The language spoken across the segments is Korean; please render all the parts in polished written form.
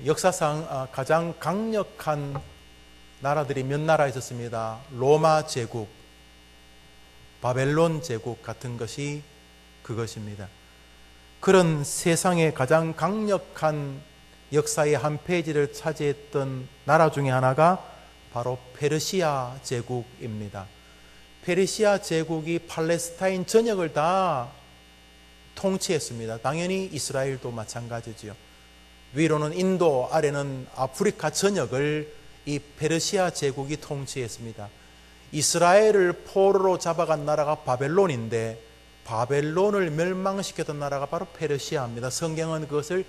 역사상 가장 강력한 나라들이 몇 나라 있었습니다. 로마 제국, 바벨론 제국 같은 것이 그것입니다. 그런 세상의 가장 강력한 역사의 한 페이지를 차지했던 나라 중에 하나가 바로 페르시아 제국입니다. 페르시아 제국이 팔레스타인 전역을 다 통치했습니다. 당연히 이스라엘도 마찬가지지요. 위로는 인도, 아래는 아프리카 전역을 이 페르시아 제국이 통치했습니다. 이스라엘을 포로로 잡아간 나라가 바벨론인데 바벨론을 멸망시켰던 나라가 바로 페르시아입니다. 성경은 그것을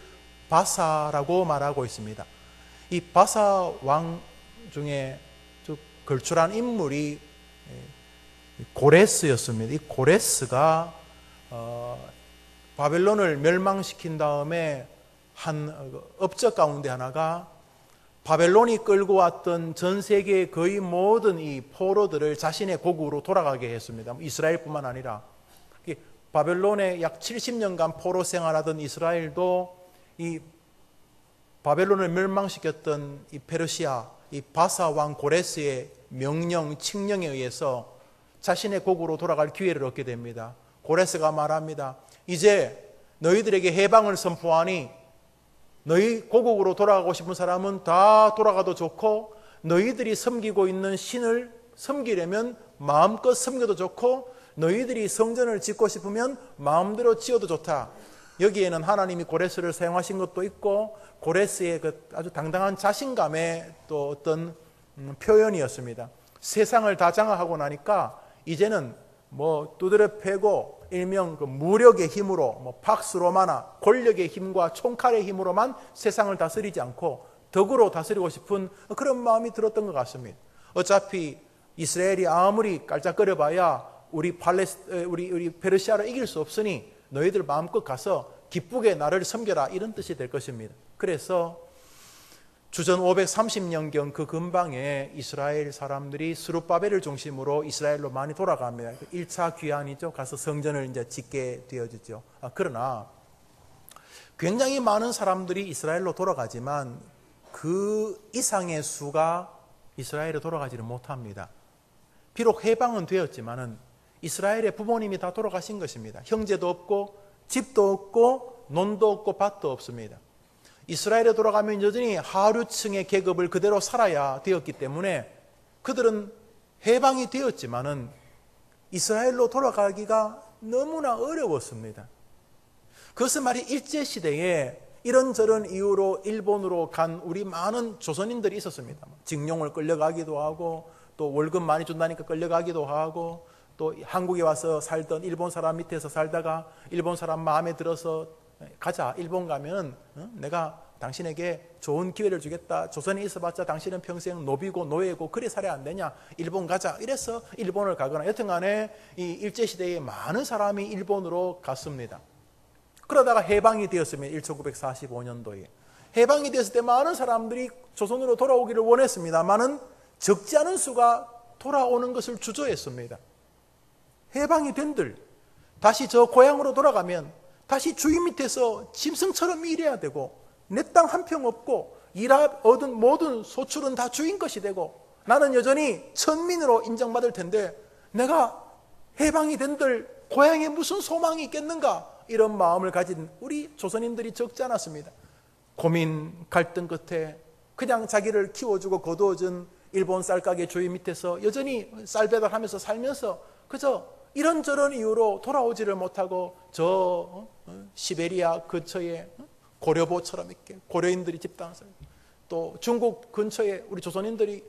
바사라고 말하고 있습니다. 이 바사 왕 중에 걸출한 인물이 고레스였습니다. 이 고레스가 바벨론을 멸망시킨 다음에 한 업적 가운데 하나가 바벨론이 끌고 왔던 전 세계의 거의 모든 이 포로들을 자신의 고국으로 돌아가게 했습니다. 이스라엘뿐만 아니라 바벨론에 약 70년간 포로 생활하던 이스라엘도 이 바벨론을 멸망시켰던 이 페르시아, 이 바사 왕 고레스의 명령, 칙령에 의해서 자신의 고국으로 돌아갈 기회를 얻게 됩니다. 고레스가 말합니다. 이제 너희들에게 해방을 선포하니 너희 고국으로 돌아가고 싶은 사람은 다 돌아가도 좋고 너희들이 섬기고 있는 신을 섬기려면 마음껏 섬겨도 좋고 너희들이 성전을 짓고 싶으면 마음대로 지어도 좋다. 여기에는 하나님이 고레스를 사용하신 것도 있고 고레스의 그 아주 당당한 자신감의 또 어떤 표현이었습니다. 세상을 다 장악하고 나니까 이제는 뭐 두드려 패고 일명 그 무력의 힘으로 뭐 팍스 로마나 권력의 힘과 총칼의 힘으로만 세상을 다스리지 않고 덕으로 다스리고 싶은 그런 마음이 들었던 것 같습니다. 어차피 이스라엘이 아무리 깔짝거려봐야 우리 페르시아를 이길 수 없으니 너희들 마음껏 가서 기쁘게 나를 섬겨라, 이런 뜻이 될 것입니다. 그래서 주전 530년경 그 근방에 이스라엘 사람들이 스룹바벨을 중심으로 이스라엘로 많이 돌아갑니다. 1차 귀환이죠. 가서 성전을 이제 짓게 되어지죠. 그러나 굉장히 많은 사람들이 이스라엘로 돌아가지만 그 이상의 수가 이스라엘에 돌아가지를 못합니다. 비록 해방은 되었지만은 이스라엘의 부모님이 다 돌아가신 것입니다. 형제도 없고 집도 없고 논도 없고 밭도 없습니다. 이스라엘에 돌아가면 여전히 하류층의 계급을 그대로 살아야 되었기 때문에 그들은 해방이 되었지만은 이스라엘로 돌아가기가 너무나 어려웠습니다. 그것은 말이 일제시대에 이런저런 이유로 일본으로 간 우리 많은 조선인들이 있었습니다. 징용을 끌려가기도 하고 또 월급 많이 준다니까 끌려가기도 하고 또 한국에 와서 살던 일본 사람 밑에서 살다가 일본 사람 마음에 들어서 가자, 일본 가면 내가 당신에게 좋은 기회를 주겠다. 조선에 있어봤자 당신은 평생 노비고 노예고 그래 살아야 안 되냐, 일본 가자. 이래서 일본을 가거나 여튼간에 이 일제시대에 많은 사람이 일본으로 갔습니다. 그러다가 해방이 되었습니다. 1945년도에 해방이 되었을 때 많은 사람들이 조선으로 돌아오기를 원했습니다만은 적지 않은 수가 돌아오는 것을 주저했습니다. 해방이 된들 다시 저 고향으로 돌아가면 다시 주인 밑에서 짐승처럼 일해야 되고 내 땅 한 평 없고 얻은 모든 소출은 다 주인 것이 되고 나는 여전히 천민으로 인정받을 텐데 내가 해방이 된들 고향에 무슨 소망이 있겠는가, 이런 마음을 가진 우리 조선인들이 적지 않았습니다. 고민 갈등 끝에 그냥 자기를 키워주고 거두어준 일본 쌀가게 주인 밑에서 여전히 쌀 배달하면서 살면서 그저 이런저런 이유로 돌아오지를 못하고 저 시베리아 근처에 고려보처럼 이렇게 고려인들이 집단을 살고 또 중국 근처에 우리 조선인들이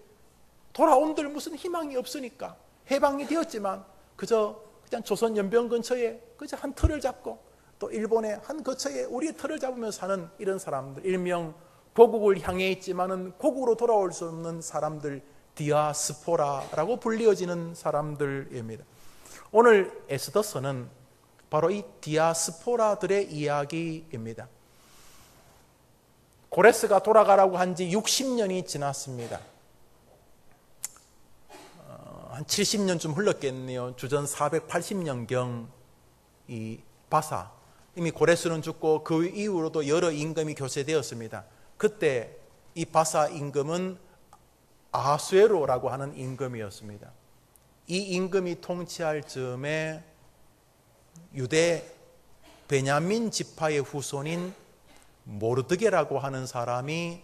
돌아온들 무슨 희망이 없으니까 해방이 되었지만 그저 그냥 조선 연변 근처에 그저 한 틀을 잡고 또 일본의 한 거처에 우리의 틀을 잡으면서 사는 이런 사람들, 일명 고국을 향해 있지만은 고국으로 돌아올 수 없는 사람들, 디아스포라라고 불리어지는 사람들입니다. 오늘 에스더서는 바로 이 디아스포라들의 이야기입니다. 고레스가 돌아가라고 한 지 60년이 지났습니다. 한 70년쯤 흘렀겠네요. 주전 480년경 이 바사, 이미 고레스는 죽고 그 이후로도 여러 임금이 교체되었습니다. 그때 이 바사 임금은 아하수에로라고 하는 임금이었습니다. 이 임금이 통치할 즈음에 유대 베냐민 지파의 후손인 모르드게라고 하는 사람이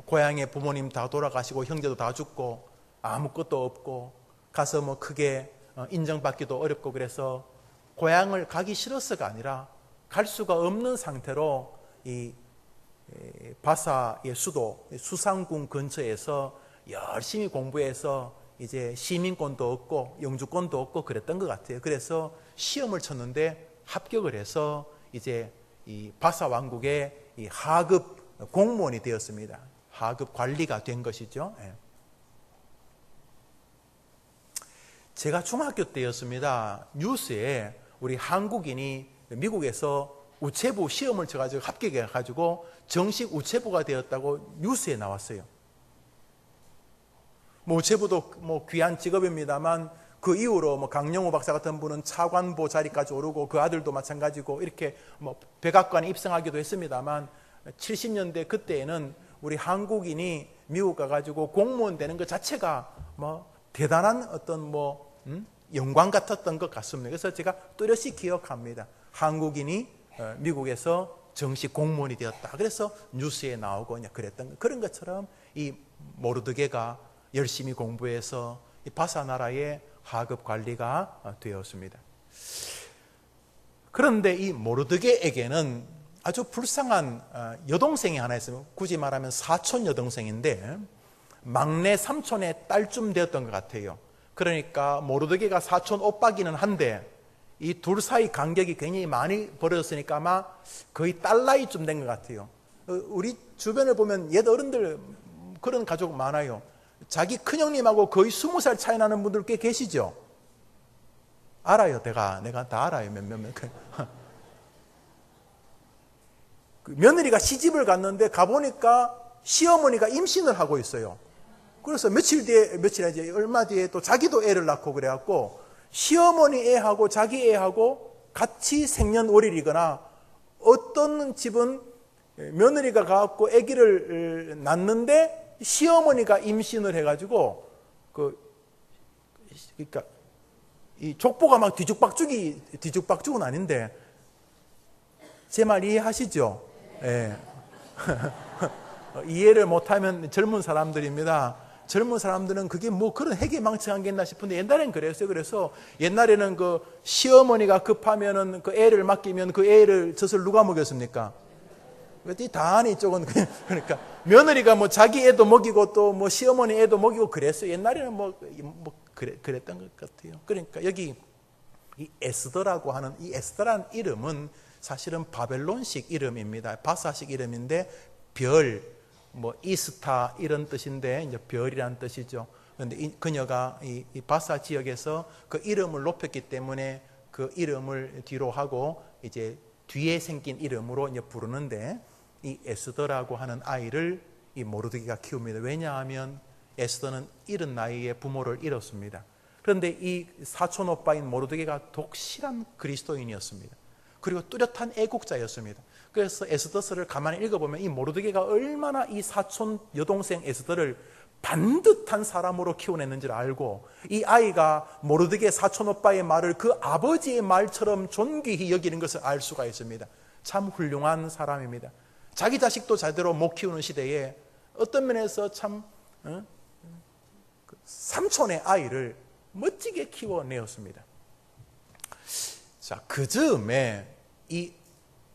고향에 부모님 다 돌아가시고 형제도 다 죽고 아무것도 없고 가서 뭐 크게 인정받기도 어렵고 그래서 고향을 가기 싫어서가 아니라 갈 수가 없는 상태로 이 바사의 수도 수상궁 근처에서 열심히 공부해서 이제 시민권도 얻고 영주권도 얻고 그랬던 것 같아요. 그래서 시험을 쳤는데 합격을 해서 이제 이 바사 왕국의 이 하급 공무원이 되었습니다. 하급 관리가 된 것이죠. 제가 중학교 때였습니다. 뉴스에 우리 한국인이 미국에서 우체부 시험을 쳐가지고 합격해가지고 정식 우체부가 되었다고 뉴스에 나왔어요. 뭐 우체부도 뭐 귀한 직업입니다만 그 이후로 뭐 강영호 박사 같은 분은 차관보 자리까지 오르고 그 아들도 마찬가지고 이렇게 뭐 백악관에 입성하기도 했습니다만 70년대 그때에는 우리 한국인이 미국 가가지고 공무원 되는 것 자체가 뭐 대단한 어떤 뭐 영광 같았던 것 같습니다. 그래서 제가 뚜렷이 기억합니다. 한국인이 미국에서 정식 공무원이 되었다. 그래서 뉴스에 나오고 그랬던 그런 것처럼 이 모르드게가 열심히 공부해서 이 바사 나라의 하급 관리가 되었습니다. 그런데 이 모르드게에게는 아주 불쌍한 여동생이 하나 있어요. 굳이 말하면 사촌 여동생인데 막내 삼촌의 딸쯤 되었던 것 같아요. 그러니까 모르드게가 사촌 오빠기는 한데 이 둘 사이 간격이 굉장히 많이 벌어졌으니까 아마 거의 딸 나이쯤 된 것 같아요. 우리 주변을 보면 옛 어른들 그런 가족 많아요. 자기 큰형님하고 거의 20살 차이 나는 분들 꽤 계시죠? 알아요. 내가 다 알아요. 몇몇. 며느리가 시집을 갔는데 가보니까 시어머니가 임신을 하고 있어요. 그래서 얼마 뒤에 또 자기도 애를 낳고 그래갖고 시어머니 애하고 자기 애하고 같이 생년월일이거나 어떤 집은 며느리가 가갖고 아기를 낳는데 시어머니가 임신을 해가지고 그러니까 이 족보가 막 뒤죽박죽은 아닌데 제 말 이해하시죠? 예. 이해를 못하면 젊은 사람들입니다. 젊은 사람들은 그게 뭐 그런 해괴망측한 게 있나 싶은데 옛날엔 그랬어요. 그래서 옛날에는 그 시어머니가 급하면은 그 애를 맡기면 그 애를 젖을 누가 먹였습니까? 이 다한이 쪽은 그러니까 며느리가 뭐 자기 애도 먹이고 또 뭐 시어머니 애도 먹이고 그랬어요. 옛날에는 그랬던 것 같아요. 그러니까 여기 이 에스더라고 하는 이 에스더라는 이름은 사실은 바벨론식 이름입니다. 바사식 이름인데 별, 뭐 이스타 이런 뜻인데 이제 별이란 뜻이죠. 그런데 그녀가 이 바사 지역에서 그 이름을 높였기 때문에 그 이름을 뒤로 하고 이제 뒤에 생긴 이름으로 이제 부르는데 이 에스더라고 하는 아이를 이 모르드게가 키웁니다. 왜냐하면 에스더는 이른 나이에 부모를 잃었습니다. 그런데 이 사촌 오빠인 모르드게가 독실한 그리스도인이었습니다. 그리고 뚜렷한 애국자였습니다. 그래서 에스더서를 가만히 읽어보면 이 모르드게가 얼마나 이 사촌 여동생 에스더를 반듯한 사람으로 키워냈는지를 알고 이 아이가 모르드게 사촌 오빠의 말을 그 아버지의 말처럼 존귀히 여기는 것을 알 수가 있습니다. 참 훌륭한 사람입니다. 자기 자식도 제대로 못 키우는 시대에 어떤 면에서 참 삼촌의 아이를 멋지게 키워내었습니다. 자, 그 즈음에 이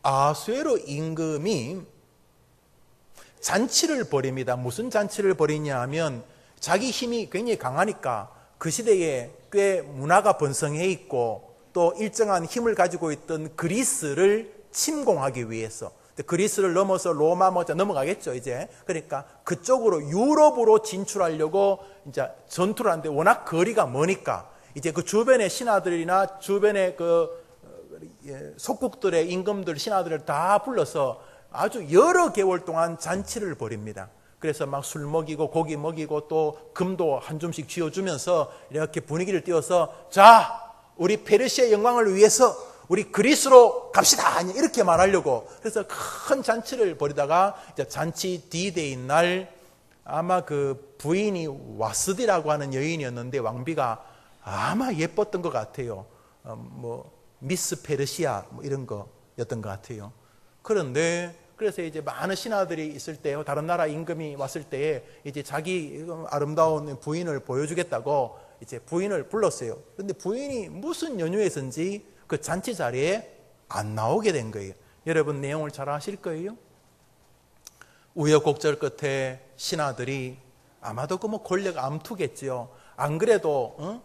아하수에로 임금이 잔치를 벌입니다. 무슨 잔치를 벌이냐 하면 자기 힘이 굉장히 강하니까 그 시대에 꽤 문화가 번성해 있고 또 일정한 힘을 가지고 있던 그리스를 침공하기 위해서 그리스를 넘어서 로마 넘어가겠죠 이제. 그러니까 그쪽으로 유럽으로 진출하려고 이제 전투를 하는데 워낙 거리가 머니까 이제 그 주변의 신하들이나 주변의 그 속국들의 임금들 신하들을 다 불러서 아주 여러 개월 동안 잔치를 벌입니다. 그래서 막 술 먹이고 고기 먹이고 또 금도 한 줌씩 쥐어주면서 이렇게 분위기를 띄워서 자, 우리 페르시아의 영광을 위해서 우리 그리스로 갑시다 이렇게 말하려고 그래서 큰 잔치를 벌이다가 이제 잔치 D-Day 날 아마 그 부인이 와스디라고 하는 여인이었는데 왕비가 아마 예뻤던 것 같아요. 뭐 미스 페르시아 뭐 이런 거였던 것 같아요. 그런데 그래서 이제 많은 신하들이 있을 때 다른 나라 임금이 왔을 때 이제 자기 아름다운 부인을 보여주겠다고 이제 부인을 불렀어요. 그런데 부인이 무슨 연유에서인지 그 잔치 자리에 안 나오게 된 거예요. 여러분 내용을 잘 아실 거예요. 우여곡절 끝에 신하들이 아마도 그 뭐 권력 암투겠지요. 안 그래도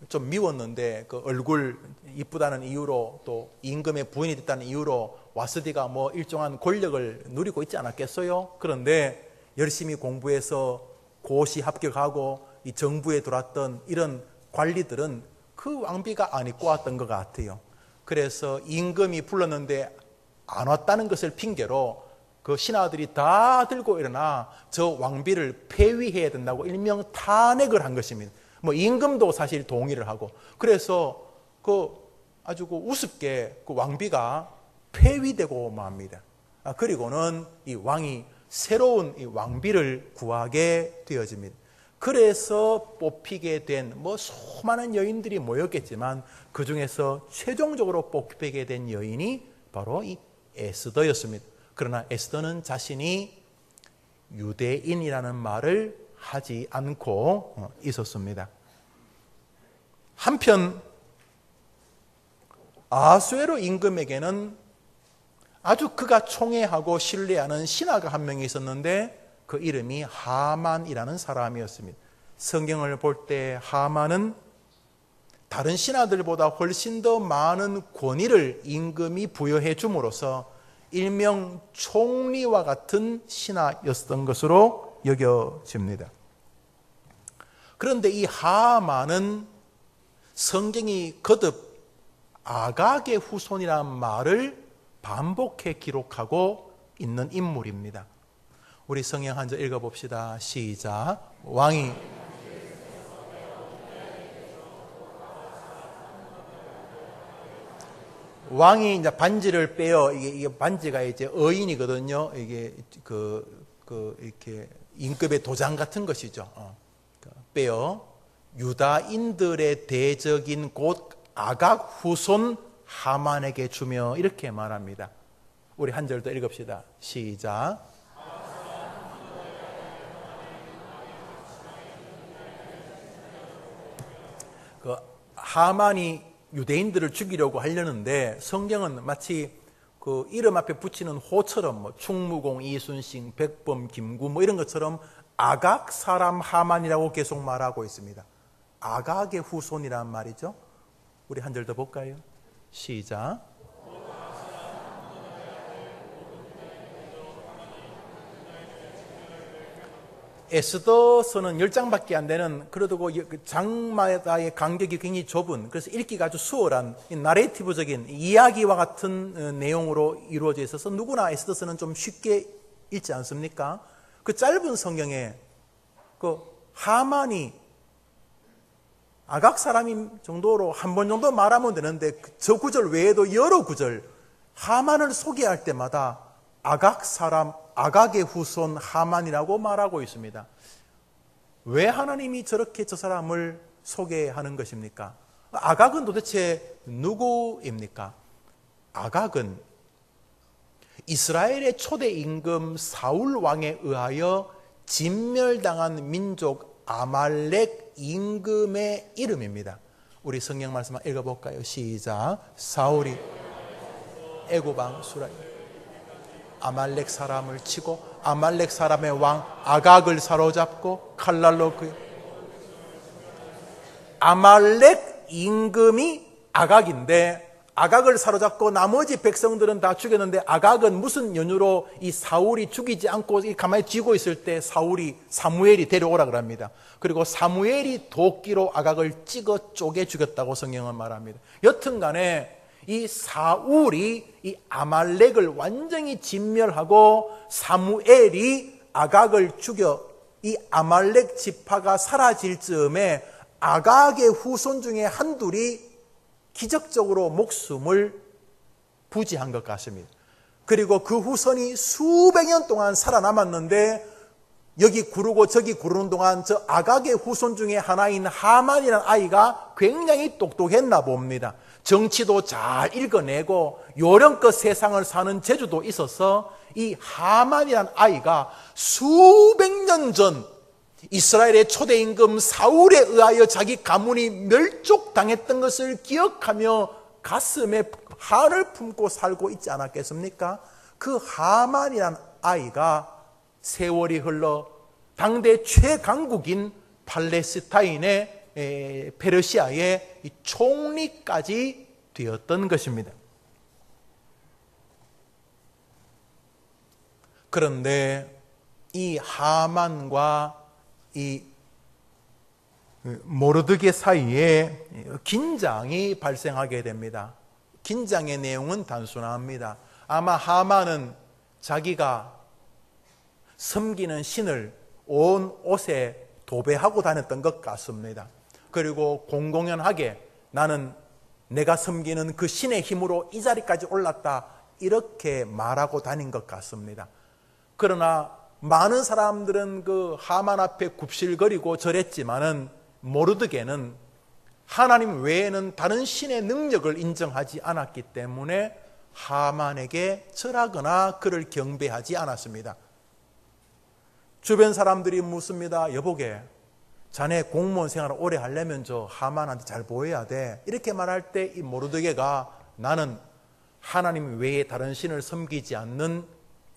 좀 미웠는데 그 얼굴 이쁘다는 이유로 또 임금의 부인이 됐다는 이유로 와스디가 뭐 일정한 권력을 누리고 있지 않았겠어요? 그런데 열심히 공부해서 고시 합격하고 이 정부에 들어왔던 이런 관리들은 그 왕비가 안 입고 왔던 것 같아요. 그래서 임금이 불렀는데 안 왔다는 것을 핑계로 그 신하들이 다 들고 일어나 저 왕비를 폐위해야 된다고 일명 탄핵을 한 것입니다. 뭐 임금도 사실 동의를 하고 그래서 그 아주 그 우습게 그 왕비가 폐위되고 맙니다. 그리고는 이 왕이 새로운 이 왕비를 구하게 되어집니다. 그래서 뽑히게 된 뭐 수많은 여인들이 모였겠지만 그 중에서 최종적으로 뽑히게 된 여인이 바로 이 에스더였습니다. 그러나 에스더는 자신이 유대인이라는 말을 하지 않고 있었습니다. 한편 아수에로 임금에게는 아주 그가 총애하고 신뢰하는 신하가 한 명이 있었는데 그 이름이 하만이라는 사람이었습니다. 성경을 볼 때 하만은 다른 신하들보다 훨씬 더 많은 권위를 임금이 부여해 줌으로써 일명 총리와 같은 신하였던 것으로 여겨집니다. 그런데 이 하만은 성경이 거듭 아각의 후손이라는 말을 반복해 기록하고 있는 인물입니다. 우리 성경 한 절 읽어봅시다. 시작. 왕이 이제 반지를 빼어 이게 반지가 이제 어인이거든요. 이게 이렇게 임금의 도장 같은 것이죠. 빼어 유다인들의 대적인 곧 아각 후손 하만에게 주며 이렇게 말합니다. 우리 한 절 더 읽읍시다. 시작. 그 하만이 유대인들을 죽이려고 하려는데 성경은 마치 그 이름 앞에 붙이는 호처럼 뭐 충무공, 이순신, 백범, 김구 뭐 이런 것처럼 아각 사람 하만이라고 계속 말하고 있습니다. 아각의 후손이란 말이죠. 우리 한 절 더 볼까요? 시작. 에스더서는 10장밖에 안 되는 그래도 그 장마다의 간격이 굉장히 좁은 그래서 읽기가 아주 수월한 나레이티브적인 이야기와 같은 내용으로 이루어져 있어서 누구나 에스더서는 좀 쉽게 읽지 않습니까? 그 짧은 성경에 그 하만이 아각 사람인 정도로 한 번 정도 말하면 되는데 저 구절 외에도 여러 구절 하만을 소개할 때마다 아각 사람, 아각의 후손 하만이라고 말하고 있습니다. 왜 하나님이 저렇게 저 사람을 소개하는 것입니까? 아각은 도대체 누구입니까? 아각은 이스라엘의 초대 임금 사울 왕에 의하여 진멸당한 민족 아말렉 임금의 이름입니다. 우리 성경 말씀 읽어볼까요? 시작. 사울이 애굽 왕 수라이 아말렉 사람을 치고 아말렉 사람의 왕 아각을 사로잡고 칼날로 아말렉 임금이 아각인데 아각을 사로잡고 나머지 백성들은 다 죽였는데 아각은 무슨 연유로 이 사울이 죽이지 않고 가만히 쥐고 있을 때 사무엘이 데려오라 그럽니다. 그리고 사무엘이 도끼로 아각을 찍어 쪼개 죽였다고 성경은 말합니다. 여튼간에 이 사울이 이 아말렉을 완전히 진멸하고 사무엘이 아각을 죽여 이 아말렉 지파가 사라질 즈음에 아각의 후손 중에 한둘이 기적적으로 목숨을 부지한 것 같습니다. 그리고 그 후손이 수백 년 동안 살아남았는데 여기 구르고 저기 구르는 동안 저 아각의 후손 중에 하나인 하만이라는 아이가 굉장히 똑똑했나 봅니다. 정치도 잘 읽어내고 요령껏 세상을 사는 재주도 있어서 이 하만이라는 아이가 수백 년 전 이스라엘의 초대 임금 사울에 의하여 자기 가문이 멸족당했던 것을 기억하며 가슴에 한을 품고 살고 있지 않았겠습니까? 그 하만이라는 아이가 세월이 흘러 당대 최강국인 팔레스타인의 페르시아의 총리까지 되었던 것입니다. 그런데 이 하만과 이 모르드게 사이에 긴장이 발생하게 됩니다. 긴장의 내용은 단순합니다. 아마 하만은 자기가 섬기는 신을 온 옷에 도배하고 다녔던 것 같습니다. 그리고 공공연하게 나는 내가 섬기는 그 신의 힘으로 이 자리까지 올랐다 이렇게 말하고 다닌 것 같습니다. 그러나 많은 사람들은 그 하만 앞에 굽실거리고 절했지만은 모르드게는 하나님 외에는 다른 신의 능력을 인정하지 않았기 때문에 하만에게 절하거나 그를 경배하지 않았습니다. 주변 사람들이 묻습니다. 여보게, 자네 공무원 생활을 오래 하려면 저 하만한테 잘 보여야 돼. 이렇게 말할 때 이 모르드게가 나는 하나님 외에 다른 신을 섬기지 않는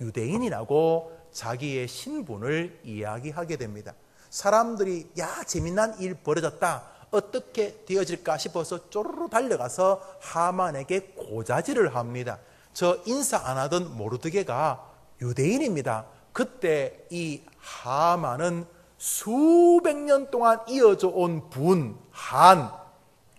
유대인이라고 자기의 신분을 이야기하게 됩니다. 사람들이 야 재미난 일 벌어졌다. 어떻게 되어질까 싶어서 쪼르르 달려가서 하만에게 고자질을 합니다. 저 인사 안 하던 모르드게가 유대인입니다. 그때 이 하만은 수백 년 동안 이어져 온 한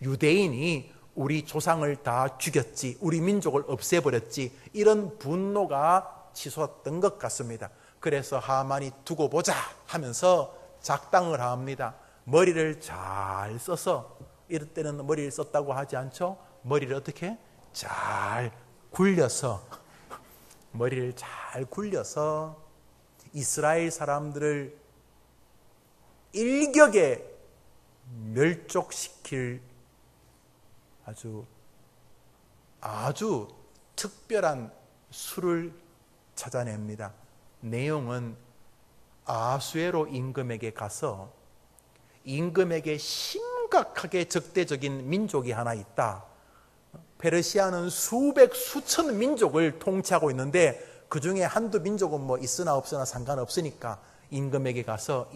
유대인이 우리 조상을 다 죽였지, 우리 민족을 없애버렸지, 이런 분노가 치솟았던 것 같습니다. 그래서 하만이 두고 보자 하면서 작당을 합니다. 머리를 잘 써서, 이럴 때는 머리를 썼다고 하지 않죠? 머리를 어떻게? 잘 굴려서, 머리를 잘 굴려서 이스라엘 사람들을 일격에 멸족시킬 아주 특별한 수를 찾아냅니다. 내용은 아수에로 임금에게 가서 임금에게 심각하게 적대적인 민족이 하나 있다. 페르시아는 수백 수천 민족을 통치하고 있는데 그 중에 한두 민족은 뭐 있으나 없으나 상관없으니까 임금에게 가서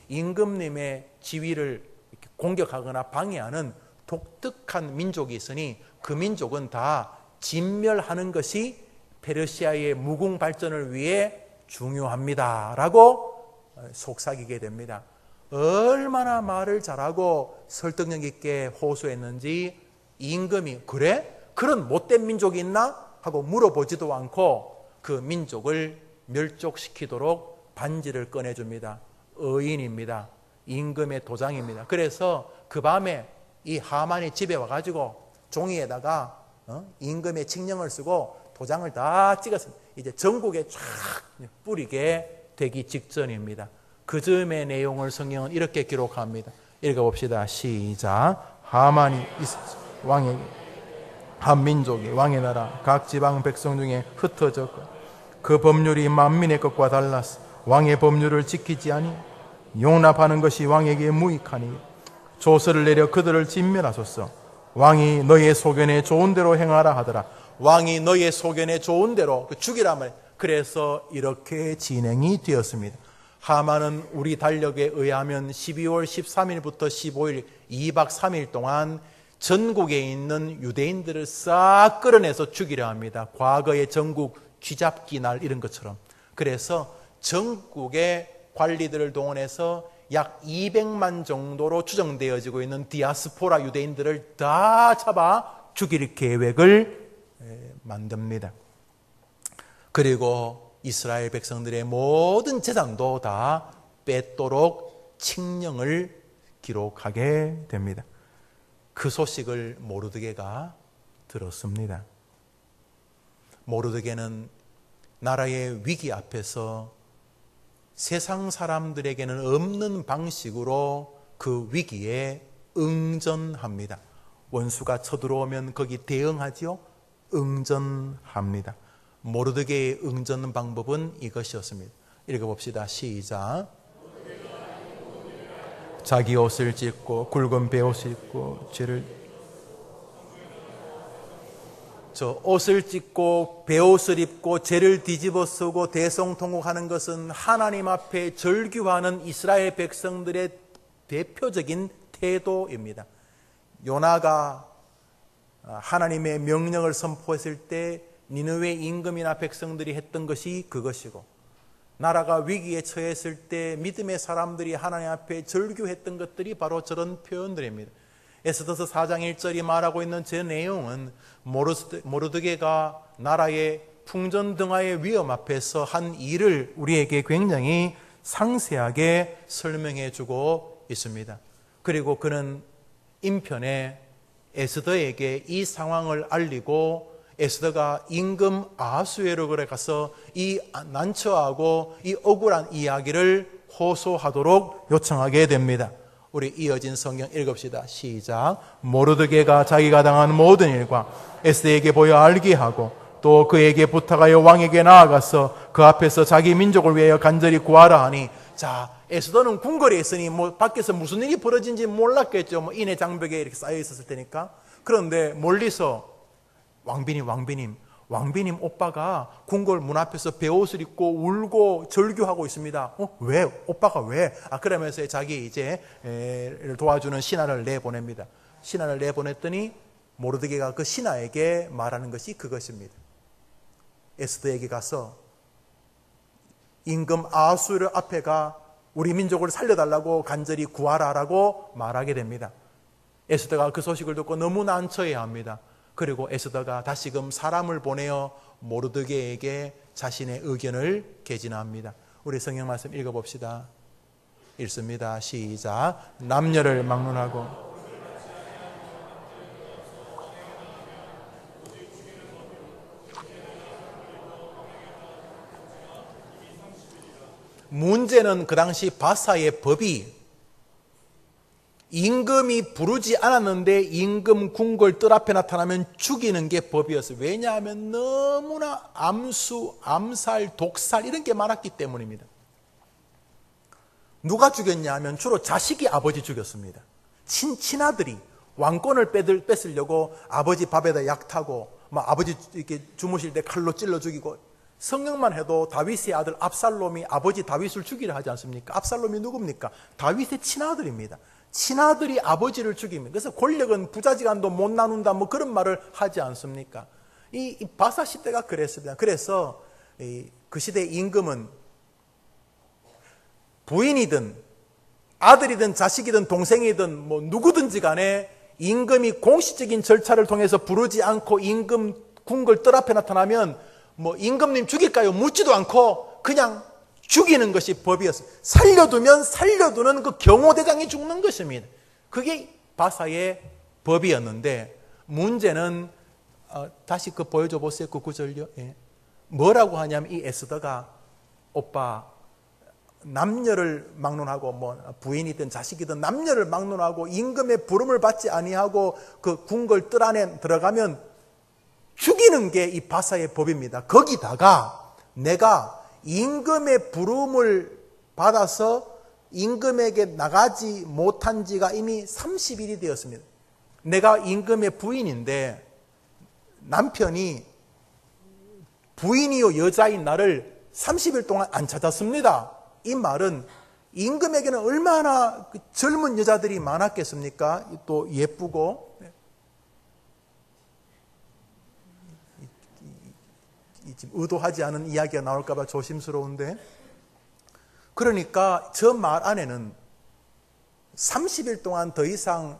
임금님의 지위를 공격하거나 방해하는 독특한 민족이 있으니 그 민족은 다 진멸하는 것이 페르시아의 무궁 발전을 위해 중요합니다 라고 속삭이게 됩니다. 얼마나 말을 잘하고 설득력 있게 호소했는지 임금이 그래? 그런 못된 민족이 있나? 하고 물어보지도 않고 그 민족을 멸족시키도록 반지를 꺼내줍니다. 의인입니다. 임금의 도장입니다. 그래서 그 밤에 이 하만이 집에 와가지고 종이에다가 임금의 칙령을 쓰고 도장을 다 찍었습니다. 이제 전국에 쫙 뿌리게 되기 직전입니다. 그 즈음의 내용을 성경은 이렇게 기록합니다. 읽어봅시다. 시작. 하만이 왕에게 한 민족이 왕의 나라 각 지방 백성 중에 흩어졌고 그 법률이 만민의 것과 달라서 왕의 법률을 지키지 아니 용납하는 것이 왕에게 무익하니 조서를 내려 그들을 진멸하소서. 왕이 너희의 소견에 좋은 대로 행하라 하더라. 왕이 너희의 소견에 좋은 대로 죽이라 말이에요. 그래서 이렇게 진행이 되었습니다. 하만은 우리 달력에 의하면 12월 13일부터 15일 2박 3일 동안 전국에 있는 유대인들을 싹 끌어내서 죽이려 합니다. 과거의 전국 쥐잡기 날 이런 것처럼. 그래서 전국의 관리들을 동원해서 약 200만 정도로 추정되어지고 있는 디아스포라 유대인들을 다 잡아 죽일 계획을 만듭니다. 그리고 이스라엘 백성들의 모든 재산도 다 뺏도록 칙령을 기록하게 됩니다. 그 소식을 모르드게가 들었습니다. 모르드게는 나라의 위기 앞에서 세상 사람들에게는 없는 방식으로 그 위기에 응전합니다. 원수가 쳐들어오면 거기 대응하지요? 응전합니다. 모르드게의 응전 방법은 이것이었습니다. 읽어봅시다. 시작. 자기 옷을 찢고 굵은 베옷을 입고 옷을 찢고 베옷을 입고 죄를 뒤집어 쓰고 대성통곡하는 것은 하나님 앞에 절규하는 이스라엘 백성들의 대표적인 태도입니다. 요나가 하나님의 명령을 선포했을 때 니느웨 임금이나 백성들이 했던 것이 그것이고, 나라가 위기에 처했을 때 믿음의 사람들이 하나님 앞에 절규했던 것들이 바로 저런 표현들입니다. 에스더서 4장 1절이 말하고 있는 제 내용은 모르드게가 나라의 풍전등화의 위험 앞에서 한 일을 우리에게 굉장히 상세하게 설명해 주고 있습니다. 그리고 그는 인편에 에스더에게 이 상황을 알리고 에스더가 임금 아하수에로에 가서 이 난처하고 이 억울한 이야기를 호소하도록 요청하게 됩니다. 우리 이어진 성경 읽읍시다. 시작. 모르드게가 자기가 당한 모든 일과 에스더에게 보여 알게 하고 또 그에게 부탁하여 왕에게 나아가서 그 앞에서 자기 민족을 위하여 간절히 구하라 하니, 자, 에스더는 궁궐에 있으니 밖에서 무슨 일이 벌어진지 몰랐겠죠. 인의 장벽에 이렇게 쌓여 있었을 테니까. 그런데 멀리서 왕비님 오빠가 궁궐 문 앞에서 베옷을 입고 울고 절규하고 있습니다. 왜? 오빠가 왜? 그러면서 자기 이제 도와주는 신하를 내보냅니다. 신하를 내보냈더니 모르드게가 그 신하에게 말하는 것이 그것입니다. 에스더에게 가서 임금 아하수에로 앞에가 우리 민족을 살려달라고 간절히 구하라라고 말하게 됩니다. 에스더가 그 소식을 듣고 너무 난처해합니다. 그리고 에스더가 다시금 사람을 보내어 모르드게에게 자신의 의견을 개진합니다. 우리 성경 말씀 읽어봅시다. 읽습니다. 시작. 남녀를 막론하고 문제는 그 당시 바사의 법이 임금이 부르지 않았는데 임금 궁궐 뜰 앞에 나타나면 죽이는 게 법이었어요. 왜냐하면 너무나 암수, 암살, 독살 이런 게 많았기 때문입니다. 누가 죽였냐 하면 주로 자식이 아버지 죽였습니다. 친아들이 왕권을 뺏으려고 아버지 밥에다 약 타고 아버지 이렇게 주무실 때 칼로 찔러 죽이고, 성경만 해도 다윗의 아들 압살롬이 아버지 다윗을 죽이려 하지 않습니까? 압살롬이 누굽니까? 다윗의 친아들입니다. 친아들이 아버지를 죽입니다. 그래서 권력은 부자지간도 못 나눈다 그런 말을 하지 않습니까? 이 바사 시대가 그랬습니다. 그래서 그 시대의 임금은 부인이든 아들이든 자식이든 동생이든 누구든지 간에 임금이 공식적인 절차를 통해서 부르지 않고 임금 궁궐 뜰 앞에 나타나면 임금님 죽일까요? 묻지도 않고 그냥 죽이는 것이 법이었어요. 살려두면 살려두는 그 경호대장이 죽는 것입니다. 그게 바사의 법이었는데, 문제는 다시 보여줘 보세요. 그 구절요. 예. 뭐라고 하냐면 이 에스더가 오빠 남녀를 막론하고 부인이든 자식이든 남녀를 막론하고 임금의 부름을 받지 아니하고 그 궁궐 뜰 안에 들어가면 죽이는 게 이 바사의 법입니다. 거기다가 내가 임금의 부름을 받아서 임금에게 나가지 못한 지가 이미 30일이 되었습니다. 내가 임금의 부인인데 남편이 부인이요 여자인 나를 30일 동안 안 찾았습니다. 이 말은 임금에게는 얼마나 젊은 여자들이 많았겠습니까? 또 예쁘고. 지금 의도하지 않은 이야기가 나올까 봐 조심스러운데, 그러니까 저 말 안에는 30일 동안 더 이상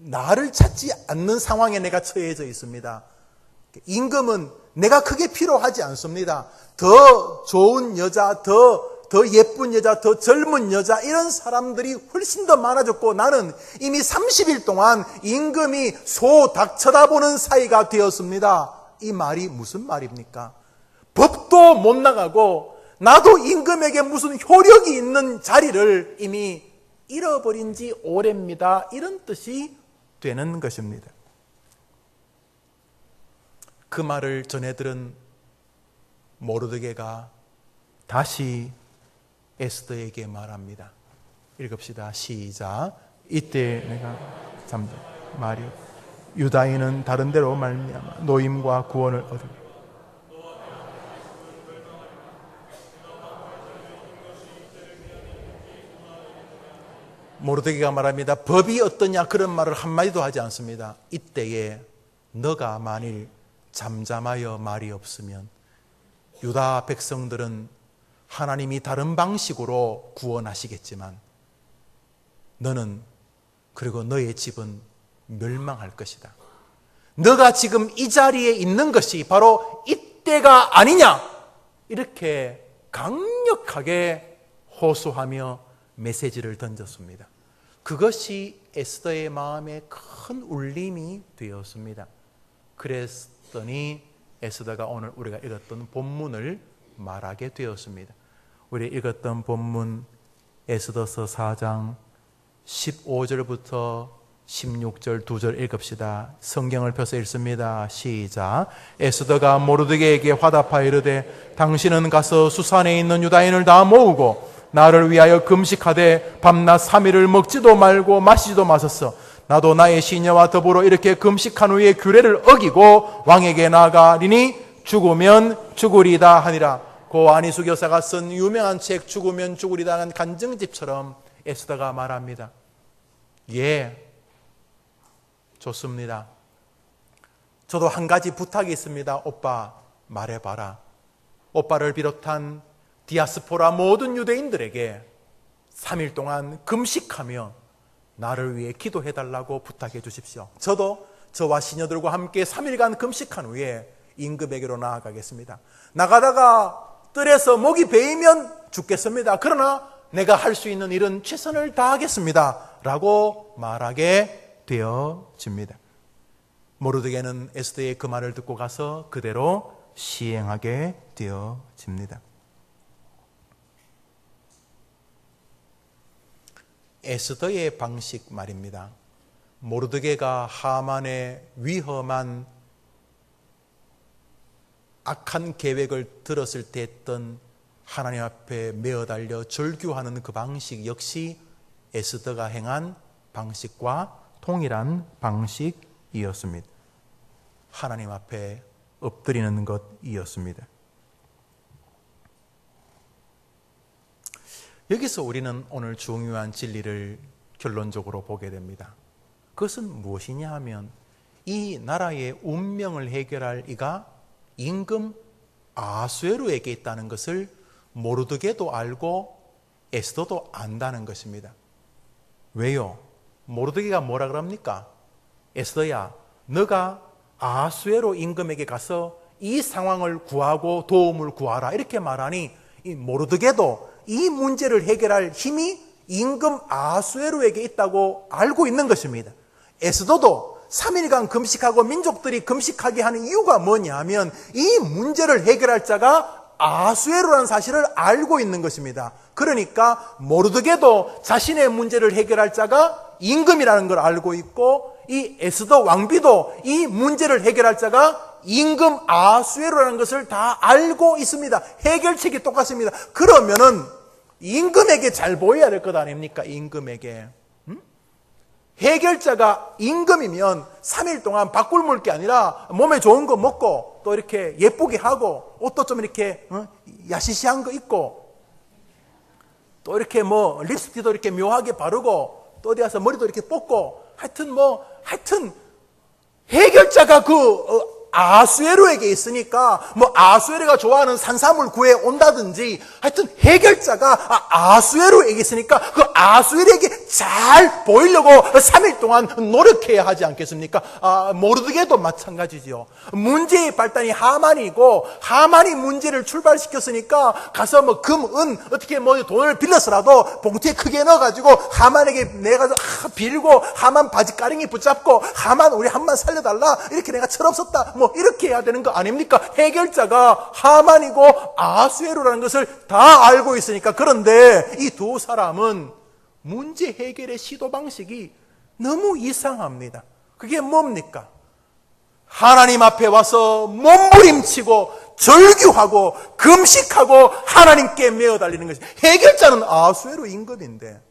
나를 찾지 않는 상황에 내가 처해져 있습니다. 임금은 내가 크게 필요하지 않습니다. 더 좋은 여자, 더 더 예쁜 여자, 더 젊은 여자 이런 사람들이 훨씬 더 많아졌고 나는 이미 30일 동안 임금이 소, 닭 쳐다보는 사이가 되었습니다. 이 말이 무슨 말입니까? 법도 못 나가고 나도 임금에게 무슨 효력이 있는 자리를 이미 잃어버린 지 오래입니다. 이런 뜻이 되는 것입니다. 그 말을 전해들은 모르드게가 다시 에스더에게 말합니다. 읽읍시다. 시작. 이때 내가 말이요. 유다인은 다른 데로 말미암아 노임과 구원을 얻으리라. 모르드게가 말합니다. 법이 어떠냐 그런 말을 한마디도 하지 않습니다. 이때에 너가 만일 잠잠하여 말이 없으면 유다 백성들은 하나님이 다른 방식으로 구원하시겠지만 너는 그리고 너의 집은 멸망할 것이다. 너가 지금 이 자리에 있는 것이 바로 이때가 아니냐 이렇게 강력하게 호소하며 메시지를 던졌습니다. 그것이 에스더의 마음에 큰 울림이 되었습니다. 그랬더니 에스더가 오늘 우리가 읽었던 본문을 말하게 되었습니다. 우리 읽었던 본문 에스더서 4장 15절부터 16절 2절 읽읍시다. 성경을 펴서 읽습니다. 시작. 에스더가 모르드게에게 화답하여 이르되 당신은 가서 수산에 있는 유다인을 다 모으고 나를 위하여 금식하되 밤낮 3일을 먹지도 말고 마시지도 마셨어. 나도 나의 시녀와 더불어 이렇게 금식한 후에 규례를 어기고 왕에게 나아가리니 죽으면 죽으리다 하니라. 고 안희수 교사가 쓴 유명한 책 죽으면 죽으리다 는 간증집처럼 에스더가 말합니다. 예, 좋습니다. 저도 한 가지 부탁이 있습니다. 오빠 말해봐라. 오빠를 비롯한 디아스포라 모든 유대인들에게 3일 동안 금식하며 나를 위해 기도해달라고 부탁해 주십시오. 저도 저와 시녀들과 함께 3일간 금식한 후에 임금에게로 나아가겠습니다. 나가다가 뜰에서 목이 베이면 죽겠습니다. 그러나 내가 할 수 있는 일은 최선을 다하겠습니다. 라고 말하게 되어집니다. 모르드게는 에스더의 그 말을 듣고 가서 그대로 시행하게 되어집니다. 에스더의 방식 말입니다. 모르드게가 하만의 위험한 악한 계획을 들었을 때 했던 하나님 앞에 메어 달려 절규하는 그 방식 역시 에스더가 행한 방식과 동일한 방식이었습니다. 하나님 앞에 엎드리는 것이었습니다. 여기서 우리는 오늘 중요한 진리를 결론적으로 보게 됩니다. 그것은 무엇이냐 하면 이 나라의 운명을 해결할 이가 임금 아수에로에게 있다는 것을 모르드게도 알고 에스더도 안다는 것입니다. 왜요? 모르드게가 뭐라 그럽니까? 에스더야, 너가 아수에로 임금에게 가서 이 상황을 구하고 도움을 구하라 이렇게 말하니 이 모르드게도 이 문제를 해결할 힘이 임금 아수에로에게 있다고 알고 있는 것입니다. 에스더도 3일간 금식하고 민족들이 금식하게 하는 이유가 뭐냐 하면 이 문제를 해결할 자가 아수에로라는 사실을 알고 있는 것입니다. 그러니까 모르드게도 자신의 문제를 해결할 자가 임금이라는 걸 알고 있고 이 에스더 왕비도 이 문제를 해결할 자가 임금 아수에로라는 것을 다 알고 있습니다. 해결책이 똑같습니다. 그러면은 임금에게 잘 보여야 될 것 아닙니까? 임금에게. 해결자가 임금이면 3일 동안 바꿀 물게 아니라 몸에 좋은 거 먹고 또 이렇게 예쁘게 하고 옷도 좀 이렇게 야시시한 거 입고 또 이렇게 뭐 립스틱도 이렇게 묘하게 바르고 또 어디 가서 머리도 이렇게 뽑고 하여튼 해결자가 그 아수에로에게 있으니까 뭐 아수에로가 좋아하는 산삼을 구해 온다든지 하여튼 해결자가 아수에로에게 있으니까 그 아수에로에게 잘 보이려고 3일 동안 노력해야 하지 않겠습니까? 모르드게도 마찬가지지요. 문제의 발단이 하만이고 하만이 문제를 출발시켰으니까 가서 뭐 금, 은 어떻게 뭐 돈을 빌려서라도 봉투에 크게 넣어가지고 하만에게 내가 빌고 하만 바지가랑이 붙잡고 하만 우리 한만 살려달라 이렇게 내가 철없었다 뭐 이렇게 해야 되는 거 아닙니까? 해결자가 하만이고 아수에로라는 것을 다 알고 있으니까. 그런데 이 두 사람은 문제 해결의 시도 방식이 너무 이상합니다. 그게 뭡니까? 하나님 앞에 와서 몸부림치고 절규하고 금식하고 하나님께 매어 달리는 것이. 해결자는 아수에로 임금인데,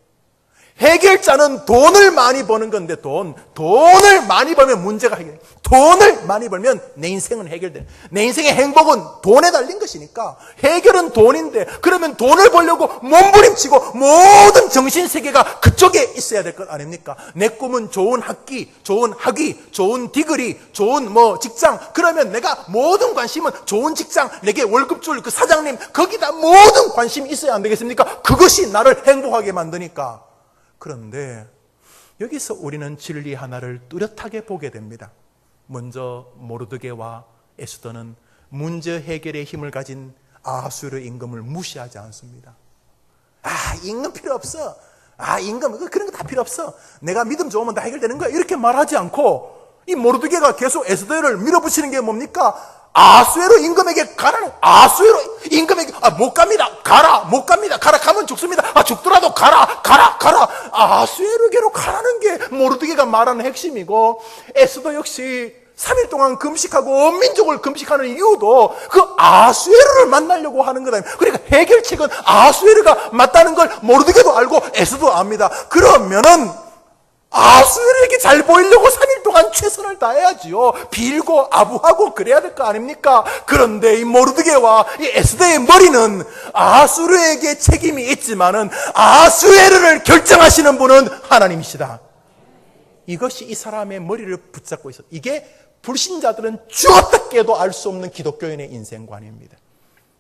해결자는 돈을 많이 버는 건데 돈을 많이 벌면 문제가 해결돼. 돈을 많이 벌면 내 인생은 해결돼. 내 인생의 행복은 돈에 달린 것이니까 해결은 돈인데, 그러면 돈을 벌려고 몸부림치고 모든 정신세계가 그쪽에 있어야 될 것 아닙니까? 내 꿈은 좋은 학기, 좋은 학위, 좋은 디그리, 좋은 뭐 직장. 그러면 내가 모든 관심은 좋은 직장, 내게 월급 줄 그 사장님, 거기다 모든 관심이 있어야 안 되겠습니까? 그것이 나를 행복하게 만드니까. 그런데 여기서 우리는 진리 하나를 뚜렷하게 보게 됩니다. 먼저 모르드게와 에스더는 문제 해결의 힘을 가진 아수에로 임금을 무시하지 않습니다. 임금 필요 없어. 임금 그런 거 다 필요 없어. 내가 믿음 좋으면 다 해결되는 거야. 이렇게 말하지 않고 이 모르드게가 계속 에스더를 밀어붙이는 게 뭡니까? 아수에로 임금에게 가라는. 아수에로 임금에게 못 갑니다. 가라. 못 갑니다. 가라. 가면 죽습니다. 죽더라도 가라. 아수에로에게로 가라는 게 모르드게가 말하는 핵심이고, 에스더 역시 3일 동안 금식하고 온 민족을 금식하는 이유도 그 아수에로를 만나려고 하는 거다. 그러니까 해결책은 아수에로가 맞다는 걸 모르드게도 알고 에스더도 압니다. 그러면은 아수에로에게 잘 보이려고 3일 동안 최선을 다해야지요. 빌고 아부하고 그래야 될 거 아닙니까? 그런데 이 모르드게와 이 에스더의 머리는 아수에로에게 책임이 있지만은 아수에로를 결정하시는 분은 하나님이시다. 이것이 이 사람의 머리를 붙잡고 있어. 이게 불신자들은 죽었다 깨도 알 수 없는 기독교인의 인생관입니다.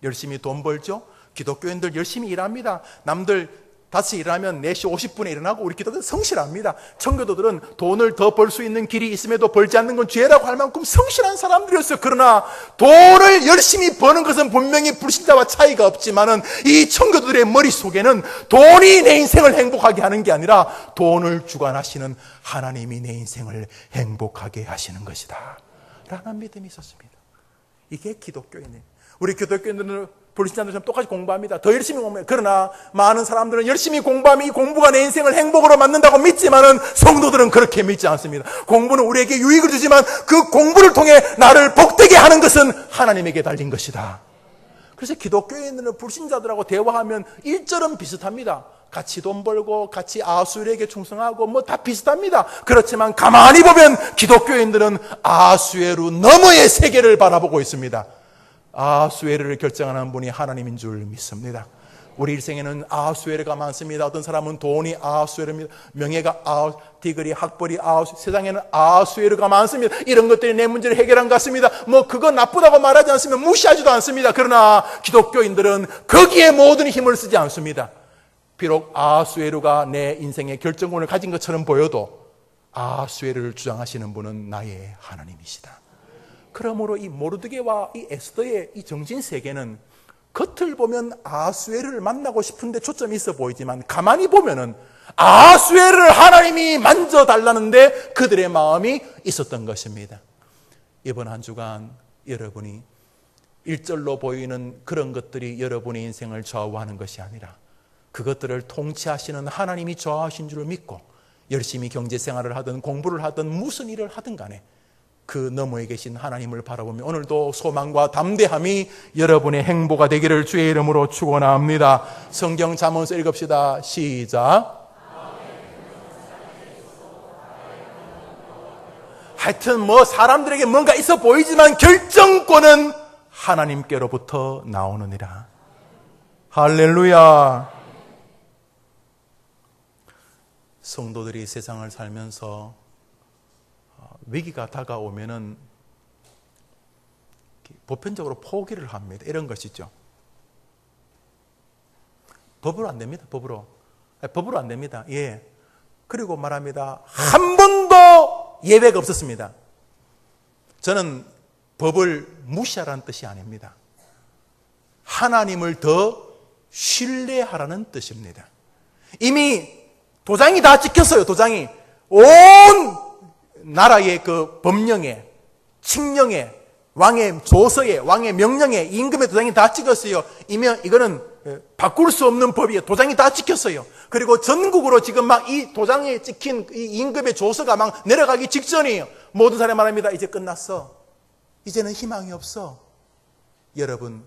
열심히 돈 벌죠. 기독교인들 열심히 일합니다. 남들 5시 일하면 4시 50분에 일어나고 우리 기도들은 성실합니다. 청교도들은 돈을 더 벌 수 있는 길이 있음에도 벌지 않는 건 죄라고 할 만큼 성실한 사람들이었어요. 그러나 돈을 열심히 버는 것은 분명히 불신자와 차이가 없지만은 이 청교도들의 머릿속에는 돈이 내 인생을 행복하게 하는 게 아니라 돈을 주관하시는 하나님이 내 인생을 행복하게 하시는 것이다 라는 믿음이 있었습니다. 이게 기독교인이에요. 우리 기독교인들은 불신자들처럼 똑같이 공부합니다. 더 열심히 공부해요. 그러나 많은 사람들은 열심히 공부하면 이 공부가 내 인생을 행복으로 만든다고 믿지만은 성도들은 그렇게 믿지 않습니다. 공부는 우리에게 유익을 주지만 그 공부를 통해 나를 복되게 하는 것은 하나님에게 달린 것이다. 그래서 기독교인들은 불신자들하고 대화하면 일절은 비슷합니다. 같이 돈 벌고 같이 아수에로에게 충성하고 뭐 다 비슷합니다. 그렇지만 가만히 보면 기독교인들은 아수에로 너머의 세계를 바라보고 있습니다. 아수에로를 결정하는 분이 하나님인 줄 믿습니다. 우리 일생에는 아수에로가 많습니다. 어떤 사람은 돈이 아수에로입니다. 명예가 디그리, 학벌이 세상에는 아수에로가 많습니다. 이런 것들이 내 문제를 해결한 것 같습니다. 뭐 그거 나쁘다고 말하지 않습니다. 무시하지도 않습니다. 그러나 기독교인들은 거기에 모든 힘을 쓰지 않습니다. 비록 아수에로가 내 인생의 결정권을 가진 것처럼 보여도 아수에로를 주장하시는 분은 나의 하나님이시다. 그러므로 이 모르드게와 이 에스더의 이 정신세계는 겉을 보면 아수에로를 만나고 싶은데 초점이 있어 보이지만 가만히 보면은 아수에로를 하나님이 만져달라는데 그들의 마음이 있었던 것입니다. 이번 한 주간 여러분이 일절로 보이는 그런 것들이 여러분의 인생을 좌우하는 것이 아니라 그것들을 통치하시는 하나님이 좌우하신 줄 믿고 열심히 경제생활을 하든 공부를 하든 무슨 일을 하든 간에 그 너머에 계신 하나님을 바라보며 오늘도 소망과 담대함이 여러분의 행보가 되기를 주의 이름으로 축원합니다. 성경 잠언서 읽읍시다. 시작. 하여튼 뭐 사람들에게 뭔가 있어 보이지만 결정권은 하나님께로부터 나오느니라. 할렐루야. 성도들이 세상을 살면서 위기가 다가오면은 보편적으로 포기를 합니다. 이런 것이죠. 법으로 안 됩니다. 법으로 안 됩니다. 예. 그리고 말합니다. 한 번도 예외가 없었습니다. 저는 법을 무시하라는 뜻이 아닙니다. 하나님을 더 신뢰하라는 뜻입니다. 이미 도장이 다 찍혔어요. 도장이 온 나라의 그 법령에, 칙령에, 왕의 조서에, 왕의 명령에, 임금의 도장이 다 찍혔어요. 이거는 바꿀 수 없는 법이에요. 도장이 다 찍혔어요. 그리고 전국으로 지금 막 이 도장에 찍힌 이 임금의 조서가 막 내려가기 직전이에요. 모든 사람이 말합니다. 이제 끝났어. 이제는 희망이 없어. 여러분,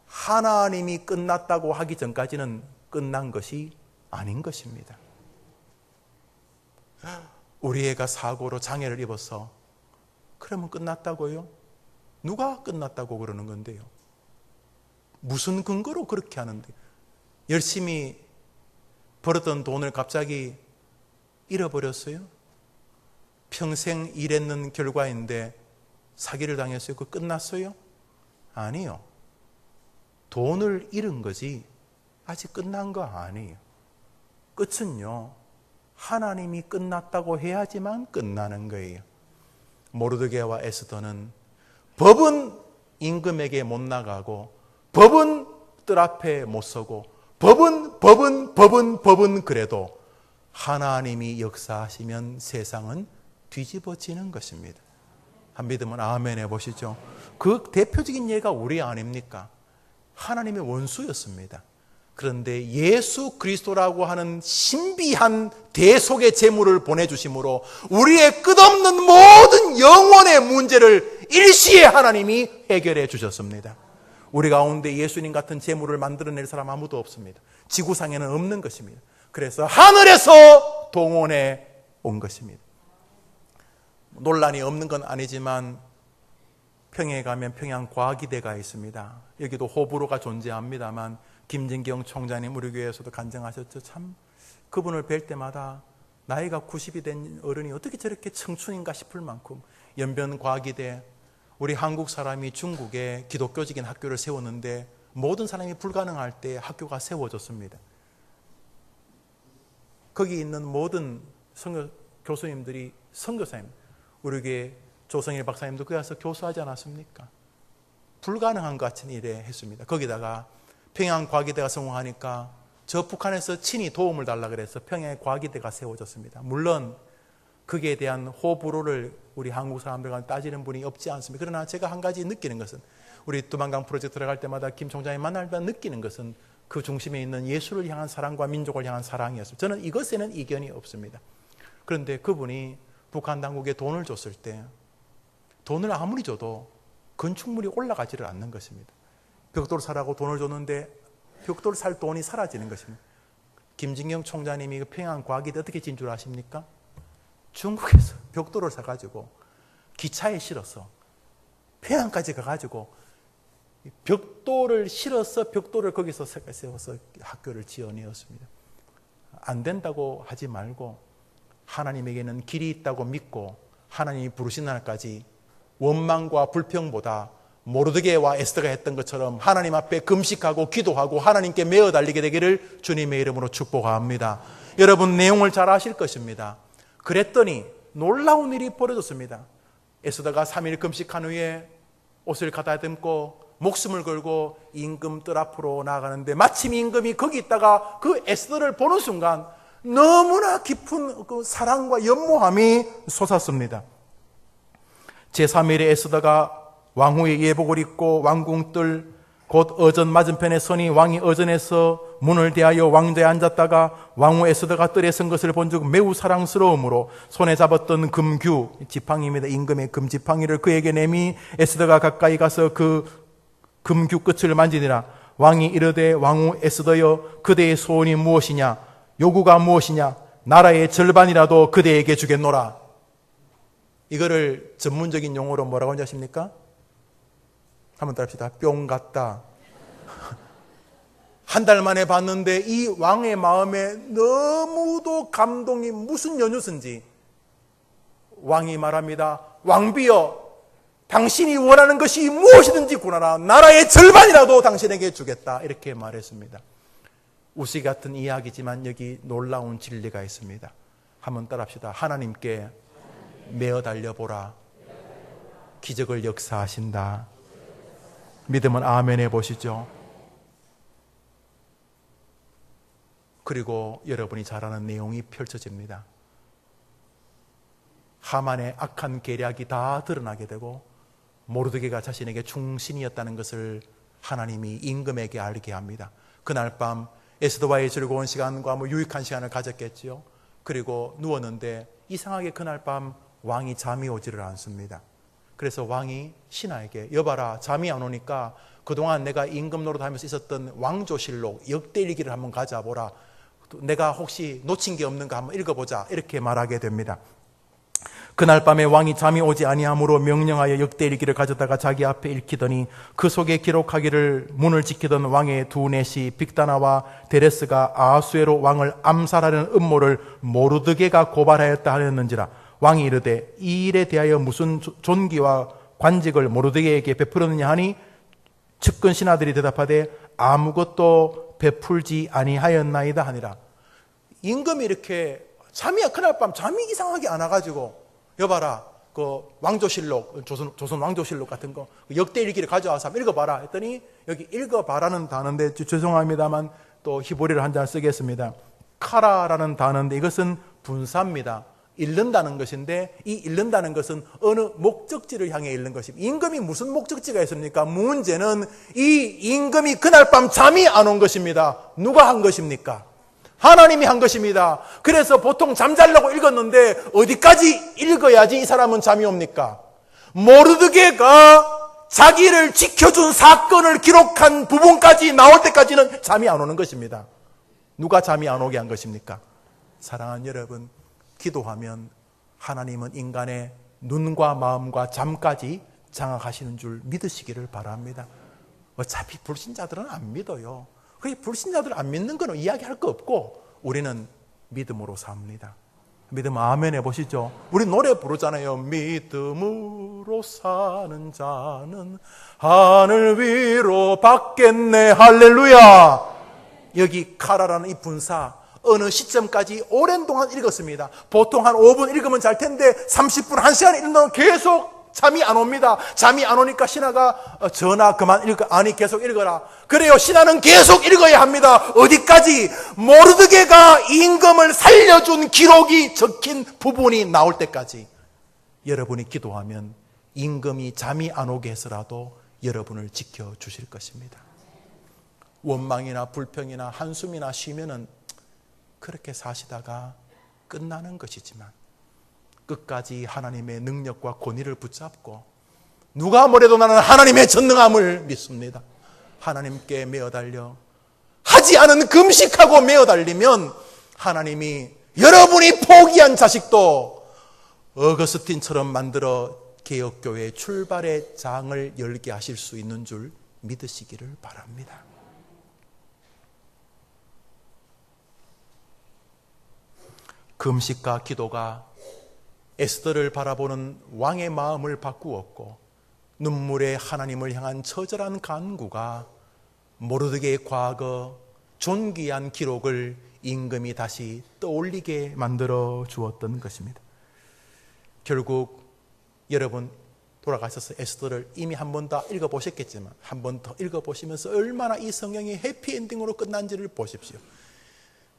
하나님이 끝났다고 하기 전까지는 끝난 것이 아닌 것입니다. 우리 애가 사고로 장애를 입어서 그러면 끝났다고요? 누가 끝났다고 그러는 건데요? 무슨 근거로 그렇게 하는데? 열심히 벌었던 돈을 갑자기 잃어버렸어요? 평생 일했는 결과인데 사기를 당했어요? 그거 끝났어요? 아니요. 돈을 잃은 거지 아직 끝난 거 아니에요. 끝은요, 하나님이 끝났다고 해야지만 끝나는 거예요. 모르드게와 에스더는 법은 임금에게 못 나가고 법은 뜰 앞에 못 서고 법은 그래도 하나님이 역사하시면 세상은 뒤집어지는 것입니다. 한 믿으면 아멘 해보시죠. 그 대표적인 예가 우리 아닙니까? 하나님의 원수였습니다. 그런데 예수 그리스도라고 하는 신비한 대속의 제물을 보내주심으로 우리의 끝없는 모든 영혼의 문제를 일시에 하나님이 해결해 주셨습니다. 우리 가운데 예수님 같은 제물을 만들어낼 사람 아무도 없습니다. 지구상에는 없는 것입니다. 그래서 하늘에서 동원해 온 것입니다. 논란이 없는 건 아니지만 평양에 가면 평양과기대가 있습니다. 여기도 호불호가 존재합니다만 김진경 총장님 우리 교회에서도 간증하셨죠. 참 그분을 뵐 때마다 나이가 90이 된 어른이 어떻게 저렇게 청춘인가 싶을 만큼 연변과기대, 우리 한국 사람이 중국에 기독교적인 학교를 세웠는데 모든 사람이 불가능할 때 학교가 세워졌습니다. 거기 있는 모든 교수님들이 선교사님, 우리 교회 조성일 박사님도 거기 가서 교수하지 않았습니까? 불가능한 것 같은 일에 했습니다. 거기다가 평양과기대가 성공하니까 저 북한에서 친히 도움을 달라 그래서 평양에 과기대가 세워졌습니다. 물론 거기에 대한 호불호를 우리 한국 사람들과 따지는 분이 없지 않습니다. 그러나 제가 한 가지 느끼는 것은 우리 두만강 프로젝트 들어갈 때마다 김 총장이 만날 때 느끼는 것은 그 중심에 있는 예수를 향한 사랑과 민족을 향한 사랑이었습니다. 저는 이것에는 이견이 없습니다. 그런데 그분이 북한 당국에 돈을 줬을 때 돈을 아무리 줘도 건축물이 올라가지를 않는 것입니다. 벽돌 사라고 돈을 줬는데 벽돌 살 돈이 사라지는 것입니다. 김진경 총장님이 평양과기대 어떻게 진 줄 아십니까? 중국에서 벽돌을 사가지고 기차에 실어서 평양까지 가가지고 벽돌을 실어서 벽돌을 거기서 세워서 학교를 지어내었습니다. 안 된다고 하지 말고 하나님에게는 길이 있다고 믿고 하나님이 부르신 날까지 원망과 불평보다 모르드게와 에스더가 했던 것처럼 하나님 앞에 금식하고 기도하고 하나님께 매어 달리게 되기를 주님의 이름으로 축복합니다. 여러분 내용을 잘 아실 것입니다. 그랬더니 놀라운 일이 벌어졌습니다. 에스더가 3일 금식한 후에 옷을 가다듬고 목숨을 걸고 임금 뜰 앞으로 나아가는데 마침 임금이 거기 있다가 그 에스더를 보는 순간 너무나 깊은 그 사랑과 연모함이 솟았습니다. 제3일에 에스더가 왕후의 예복을 입고 왕궁뜰 곧 어전 맞은편에 서니 왕이 어전에서 문을 대하여 왕좌에 앉았다가 왕후 에스더가 뜰에 선 것을 본즉 매우 사랑스러움으로 손에 잡았던 금규, 지팡이입니다. 임금의 금지팡이를 그에게 내미 에스더가 가까이 가서 그 금규 끝을 만지니라. 왕이 이르되 왕후 에스더여 그대의 소원이 무엇이냐? 요구가 무엇이냐? 나라의 절반이라도 그대에게 주겠노라. 이거를 전문적인 용어로 뭐라고 하는지 아십니까? 한번 따라합시다. 뿅 같다. 한 달 만에 봤는데 이 왕의 마음에 너무도 감동이 무슨 연유선지 왕이 말합니다. 왕비여 당신이 원하는 것이 무엇이든지 구하라. 나라의 절반이라도 당신에게 주겠다. 이렇게 말했습니다. 우시 같은 이야기지만 여기 놀라운 진리가 있습니다. 한번 따라합시다. 하나님께 매어 달려보라. 기적을 역사하신다. 믿으면 아멘 해보시죠. 그리고 여러분이 잘 아는 내용이 펼쳐집니다. 하만의 악한 계략이 다 드러나게 되고 모르드게가 자신에게 충신이었다는 것을 하나님이 임금에게 알게 합니다. 그날 밤 에스더와의 즐거운 시간과 유익한 시간을 가졌겠지요. 그리고 누웠는데 이상하게 그날 밤 왕이 잠이 오지를 않습니다. 그래서 왕이 신하에게 여봐라, 잠이 안 오니까 그동안 내가 임금 노릇하면서 있었던 왕조실록 역대일기를 한번 가져보라. 내가 혹시 놓친 게 없는가 한번 읽어보자. 이렇게 말하게 됩니다. 그날 밤에 왕이 잠이 오지 아니하므로 명령하여 역대일기를 가져다가 자기 앞에 읽히더니 그 속에 기록하기를 문을 지키던 왕의 두 넷이 빅다나와 데레스가 아하수에로 왕을 암살하려는 음모를 모르드게가 고발하였다 하였는지라. 왕이 이르되 이 일에 대하여 무슨 존귀와 관직을 모르드게에게 베풀었느냐 하니 측근 신하들이 대답하되 아무것도 베풀지 아니하였나이다 하니라. 임금이 이렇게 그날 밤 잠이 이상하게 안 와가지고 여봐라, 그 왕조실록, 조선 왕조실록 같은 거 역대일기를 가져와서 한번 읽어봐라 했더니 여기 읽어봐라는 단어인데 죄송합니다만 또 히브리를 한 잔 쓰겠습니다. 카라라는 단어인데 이것은 분사입니다. 읽는다는 것인데 이 읽는다는 것은 어느 목적지를 향해 읽는 것입니다. 임금이 무슨 목적지가 있습니까? 문제는 이 임금이 그날 밤 잠이 안 온 것입니다. 누가 한 것입니까? 하나님이 한 것입니다. 그래서 보통 잠자려고 읽었는데 어디까지 읽어야지 이 사람은 잠이 옵니까? 모르드게가 자기를 지켜준 사건을 기록한 부분까지 나올 때까지는 잠이 안 오는 것입니다. 누가 잠이 안 오게 한 것입니까? 사랑하는 여러분, 기도하면 하나님은 인간의 눈과 마음과 잠까지 장악하시는 줄 믿으시기를 바랍니다. 어차피 불신자들은 안 믿어요. 그 불신자들 안 믿는 건 이야기할 거 없고 우리는 믿음으로 삽니다. 믿음 아멘 해보시죠. 우리 노래 부르잖아요. 믿음으로 사는 자는 하늘 위로 받겠네. 할렐루야. 여기 카라라는 이 분사 어느 시점까지 오랜 동안 읽었습니다. 보통 한 5분 읽으면 잘 텐데 30분, 1시간 읽으면 계속 잠이 안 옵니다. 잠이 안 오니까 신하가 전하 그만 읽어. 아니 계속 읽어라. 그래요. 신하는 계속 읽어야 합니다. 어디까지? 모르드게가 임금을 살려준 기록이 적힌 부분이 나올 때까지. 여러분이 기도하면 임금이 잠이 안 오게 해서라도 여러분을 지켜주실 것입니다. 원망이나 불평이나 한숨이나 쉬면은 그렇게 사시다가 끝나는 것이지만 끝까지 하나님의 능력과 권위를 붙잡고 누가 뭐래도 나는 하나님의 전능함을 믿습니다. 하나님께 매어 달려 하지 않은 금식하고 매어 달리면 하나님이 여러분이 포기한 자식도 어거스틴처럼 만들어 개혁교회의 출발의 장을 열게 하실 수 있는 줄 믿으시기를 바랍니다. 금식과 기도가 에스더를 바라보는 왕의 마음을 바꾸었고 눈물의 하나님을 향한 처절한 간구가 모르드게의 과거 존귀한 기록을 임금이 다시 떠올리게 만들어 주었던 것입니다. 결국 여러분 돌아가셔서 에스더를 이미 한 번 더 읽어보셨겠지만 한 번 더 읽어보시면서 얼마나 이 성경이 해피엔딩으로 끝난지를 보십시오.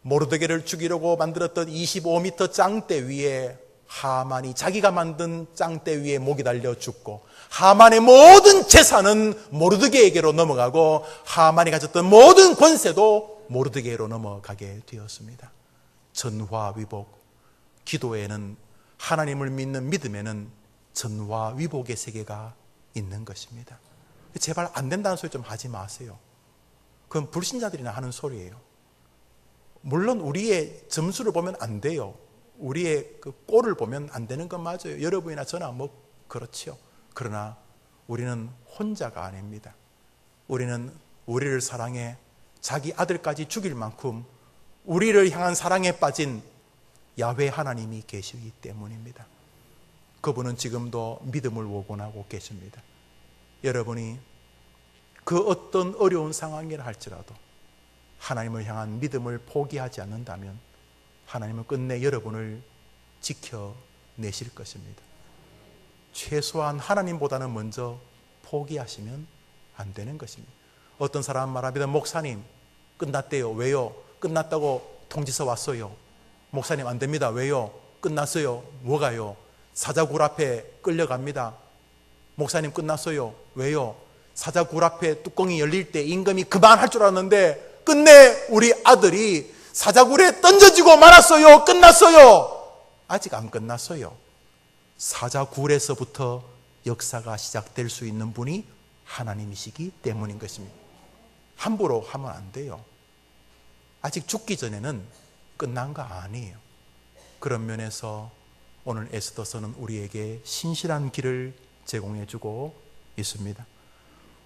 모르드게를 죽이려고 만들었던 25m 짱대 위에 하만이 자기가 만든 짱대 위에 목이 달려 죽고 하만의 모든 재산은 모르드게에게로 넘어가고 하만이 가졌던 모든 권세도 모르드게로 넘어가게 되었습니다. 전화위복, 기도에는 하나님을 믿는 믿음에는 전화위복의 세계가 있는 것입니다. 제발 안 된다는 소리 좀 하지 마세요. 그건 불신자들이나 하는 소리예요. 물론 우리의 점수를 보면 안 돼요. 우리의 그 꼴을 보면 안 되는 건 맞아요. 여러분이나 저나 뭐 그렇지요. 그러나 우리는 혼자가 아닙니다. 우리는 우리를 사랑해 자기 아들까지 죽일 만큼 우리를 향한 사랑에 빠진 야훼 하나님이 계시기 때문입니다. 그분은 지금도 믿음을 원하고 계십니다. 여러분이 그 어떤 어려운 상황이라 할지라도 하나님을 향한 믿음을 포기하지 않는다면 하나님은 끝내 여러분을 지켜내실 것입니다. 최소한 하나님보다는 먼저 포기하시면 안 되는 것입니다. 어떤 사람은 말합니다. 목사님 끝났대요. 왜요? 끝났다고 통지서 왔어요. 목사님 안 됩니다. 왜요? 끝났어요. 뭐가요? 사자굴 앞에 끌려갑니다. 목사님 끝났어요. 왜요? 사자굴 앞에 뚜껑이 열릴 때 임금이 그만할 줄 알았는데 끝내 우리 아들이 사자굴에 던져지고 말았어요. 끝났어요. 아직 안 끝났어요. 사자굴에서부터 역사가 시작될 수 있는 분이 하나님이시기 때문인 것입니다. 함부로 하면 안 돼요. 아직 죽기 전에는 끝난 거 아니에요. 그런 면에서 오늘 에스더서는 우리에게 신실한 길을 제공해주고 있습니다.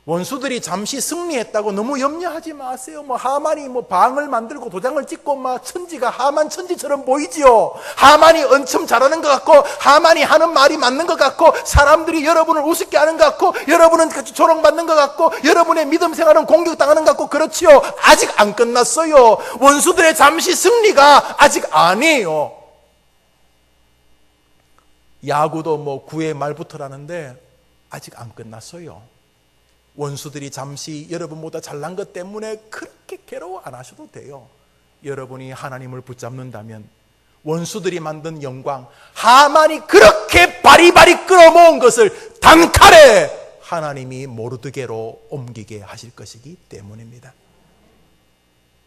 원수들이 잠시 승리했다고 너무 염려하지 마세요. 하만이 방을 만들고 도장을 찍고 천지가 하만 천지처럼 보이지요. 하만이 엄청 잘하는 것 같고, 하만이 하는 말이 맞는 것 같고, 사람들이 여러분을 우습게 하는 것 같고, 여러분은 같이 조롱받는 것 같고, 여러분의 믿음 생활은 공격당하는 것 같고, 그렇지요. 아직 안 끝났어요. 원수들의 잠시 승리가 아직 아니에요. 야구도 9회 말부터라는데 아직 안 끝났어요. 원수들이 잠시 여러분보다 잘난 것 때문에 그렇게 괴로워 안 하셔도 돼요. 여러분이 하나님을 붙잡는다면 원수들이 만든 영광, 하만이 그렇게 바리바리 끌어모은 것을 단칼에 하나님이 모르드게로 옮기게 하실 것이기 때문입니다.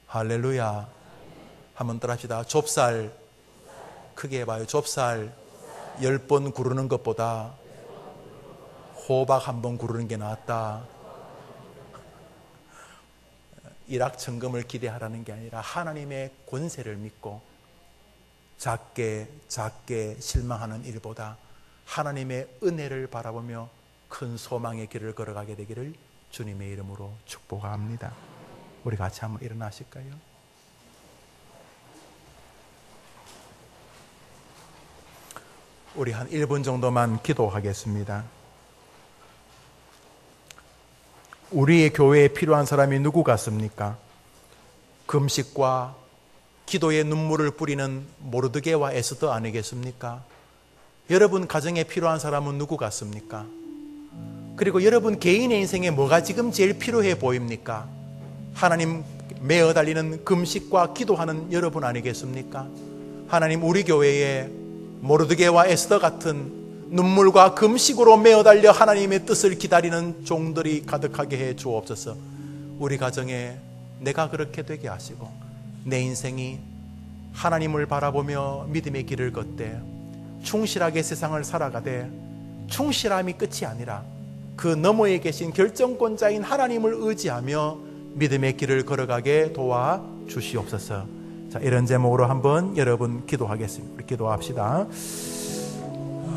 할렐루야. 한번 따라합시다. 좁쌀, 크게 해봐요. 좁쌀 10번 구르는 것보다 호박 1번 구르는 게 낫다. 일확천금을 기대하라는 게 아니라 하나님의 권세를 믿고 작게 실망하는 일보다 하나님의 은혜를 바라보며 큰 소망의 길을 걸어가게 되기를 주님의 이름으로 축복합니다. 우리 같이 한번 일어나실까요? 우리 한 1분 정도만 기도하겠습니다. 우리의 교회에 필요한 사람이 누구 같습니까? 금식과 기도의 눈물을 뿌리는 모르드게와 에스더 아니겠습니까? 여러분 가정에 필요한 사람은 누구 같습니까? 그리고 여러분 개인의 인생에 뭐가 지금 제일 필요해 보입니까? 하나님 매어 달리는 금식과 기도하는 여러분 아니겠습니까? 하나님 우리 교회에 모르드게와 에스더 같은 눈물과 금식으로 매어 달려 하나님의 뜻을 기다리는 종들이 가득하게 해 주옵소서. 우리 가정에 내가 그렇게 되게 하시고 내 인생이 하나님을 바라보며 믿음의 길을 걷되 충실하게 세상을 살아가되 충실함이 끝이 아니라 그 너머에 계신 결정권자인 하나님을 의지하며 믿음의 길을 걸어가게 도와주시옵소서. 자, 이런 제목으로 한번 여러분 기도하겠습니다. 우리 기도합시다.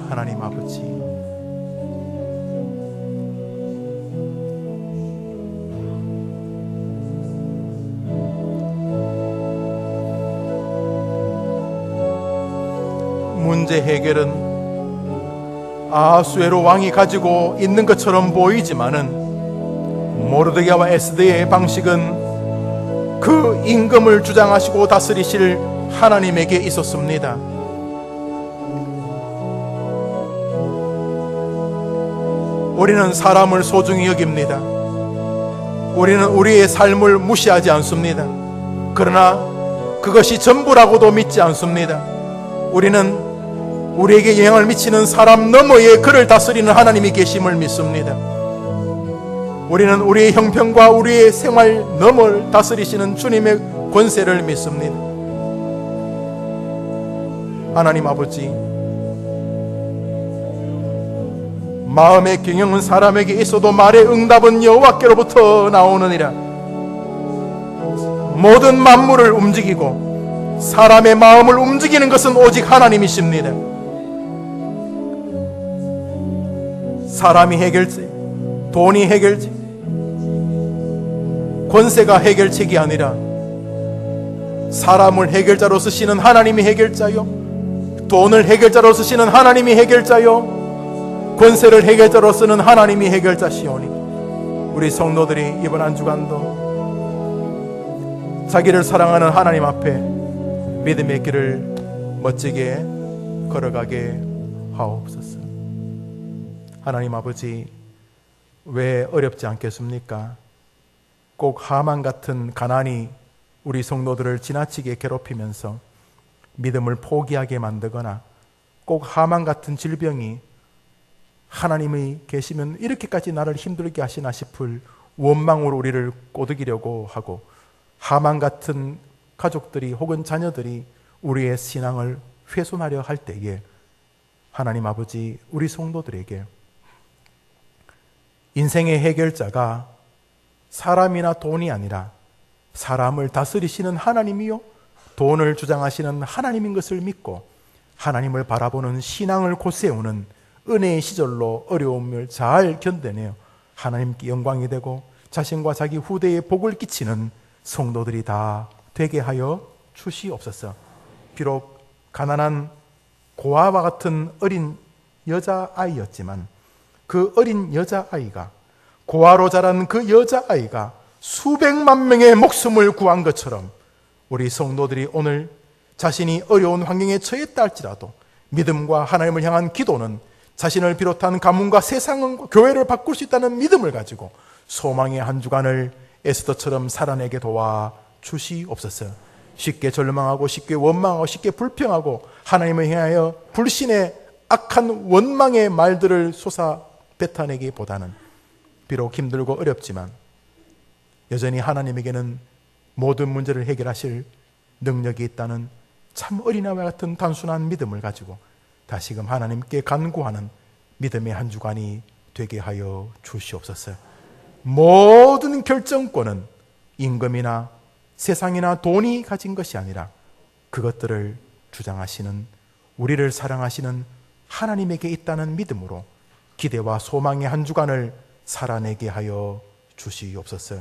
하나님 아버지, 문제 해결은 아하수에로 왕이 가지고 있는 것처럼 보이지만은 모르드게와 에스더의 방식은 그 임금을 주장하시고 다스리실 하나님에게 있었습니다. 우리는 사람을 소중히 여깁니다. 우리는 우리의 삶을 무시하지 않습니다. 그러나 그것이 전부라고도 믿지 않습니다. 우리는 우리에게 영향을 미치는 사람 너머에 그를 다스리는 하나님이 계심을 믿습니다. 우리는 우리의 형편과 우리의 생활 너머를 다스리시는 주님의 권세를 믿습니다. 하나님 아버지, 마음의 경영은 사람에게 있어도 말의 응답은 여호와께로부터 나오느니라. 모든 만물을 움직이고 사람의 마음을 움직이는 것은 오직 하나님이십니다. 사람이 해결책, 돈이 해결책, 권세가 해결책이 아니라 사람을 해결자로 쓰시는 하나님이 해결자요, 돈을 해결자로 쓰시는 하나님이 해결자요, 권세를 해결자로 쓰는 하나님이 해결자시오니 우리 성도들이 이번 한 주간도 자기를 사랑하는 하나님 앞에 믿음의 길을 멋지게 걸어가게 하옵소서. 하나님 아버지, 왜 어렵지 않겠습니까? 꼭 하만 같은 가난이 우리 성도들을 지나치게 괴롭히면서 믿음을 포기하게 만들거나, 꼭 하만 같은 질병이 하나님이 계시면 이렇게까지 나를 힘들게 하시나 싶을 원망으로 우리를 꼬드기려고 하고, 하만 같은 가족들이 혹은 자녀들이 우리의 신앙을 훼손하려 할 때에 하나님 아버지, 우리 성도들에게 인생의 해결자가 사람이나 돈이 아니라 사람을 다스리시는 하나님이요, 돈을 주장하시는 하나님인 것을 믿고 하나님을 바라보는 신앙을 곧세우는 은혜의 시절로 어려움을 잘 견뎌내어 하나님께 영광이 되고 자신과 자기 후대에 복을 끼치는 성도들이 다 되게 하여 주시옵소서. 비록 가난한 고아와 같은 어린 여자아이였지만 그 어린 여자아이가, 고아로 자란 그 여자아이가 수백만 명의 목숨을 구한 것처럼 우리 성도들이 오늘 자신이 어려운 환경에 처했다 할지라도 믿음과 하나님을 향한 기도는 자신을 비롯한 가문과 세상과 교회를 바꿀 수 있다는 믿음을 가지고 소망의 한 주간을 에스더처럼 살아내게 도와 주시옵소서. 쉽게 절망하고 쉽게 원망하고 쉽게 불평하고 하나님을 향하여 불신의 악한 원망의 말들을 쏟아 뱉어내기보다는 비록 힘들고 어렵지만 여전히 하나님에게는 모든 문제를 해결하실 능력이 있다는 참 어린아이와 같은 단순한 믿음을 가지고 다시금 하나님께 간구하는 믿음의 한 주간이 되게 하여 주시옵소서. 모든 결정권은 임금이나 세상이나 돈이 가진 것이 아니라 그것들을 주장하시는, 우리를 사랑하시는 하나님에게 있다는 믿음으로 기대와 소망의 한 주간을 살아내게 하여 주시옵소서.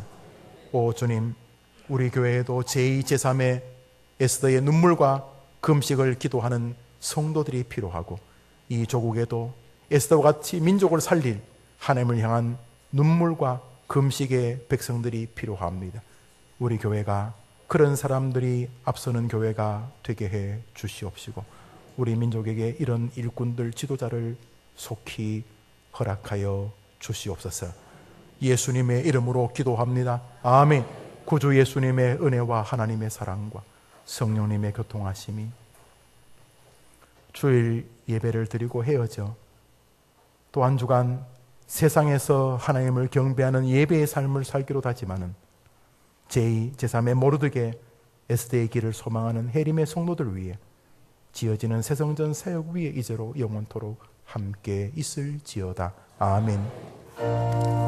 오 주님, 우리 교회에도 제2, 제3의 에스더의 눈물과 금식을 기도하는 성도들이 필요하고, 이 조국에도 에스더와 같이 민족을 살릴 하나님을 향한 눈물과 금식의 백성들이 필요합니다. 우리 교회가 그런 사람들이 앞서는 교회가 되게 해 주시옵시고 우리 민족에게 이런 일꾼들, 지도자를 속히 허락하여 주시옵소서. 예수님의 이름으로 기도합니다. 아멘. 구주 예수님의 은혜와 하나님의 사랑과 성령님의 교통하심이 주일 예배를 드리고 헤어져 또 한 주간 세상에서 하나님을 경배하는 예배의 삶을 살기로 다짐하는 제2, 제3의 모르드게 에스더의 길을 소망하는 해림의 성도들 위해 지어지는 새성전 사역 위에 이제로 영원토록 함께 있을지어다. 아멘.